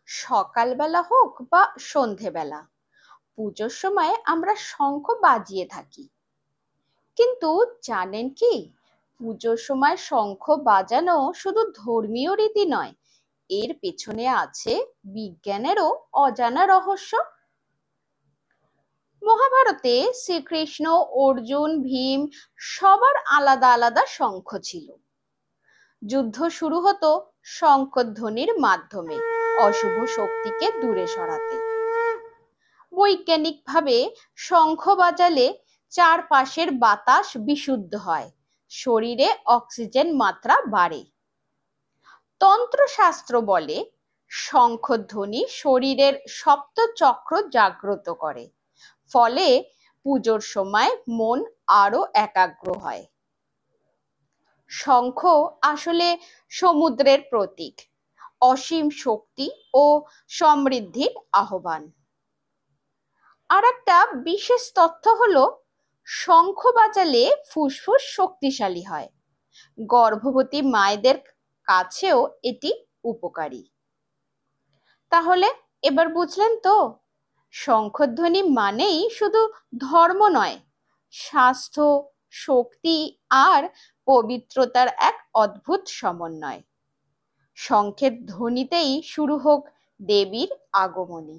সকালবেলা হোক বা সন্ধেবেলা, পুজোর সময় আমরা শঙ্খ বাজিয়ে থাকি। কিন্তু জানেন কি, পুজোর সময় শঙ্খ বাজানো শুধু ধর্মীয় রীতি নয়, এর পেছনে আছে বিজ্ঞানেরও অজানা রহস্য। মহাভারতে শ্রীকৃষ্ণ, অর্জুন, ভীম সবার আলাদা আলাদা শঙ্খ ছিল। যুদ্ধ শুরু হতো শঙ্খধ্বনির মাধ্যমে, অশুভ শক্তিকে দূরে সরাতে। বৈজ্ঞানিকভাবে শঙ্খ বাজালে চারপাশের বাতাস বিশুদ্ধ হয়, শরীরে অক্সিজেন মাত্রা বাড়ে। তন্ত্রশাস্ত্র বলে শঙ্খধ্বনি শরীরের সপ্ত চক্র জাগ্রত করে, ফলে পুজোর সময় মন আরো একাগ্র হয়। শঙ্খ আসলে সমুদ্রের প্রতীক, অসীম শক্তি ও সমৃদ্ধির আহ্বান। আর একটা বিশেষ তথ্য হলো, শঙ্খ বাজালে ফুসফুস শক্তিশালী হয়। গর্ভবতী মায়েদের কাছেও এটি উপকারী। তাহলে এবার বুঝলেন তো, শঙ্খধ্বনি মানেই শুধু ধর্ম নয়, স্বাস্থ্য, শক্তি আর পবিত্রতার এক অদ্ভুত সমন্বয়। শঙ্খের ধ্বনিতেই শুরু হোক দেবীর আগমনী।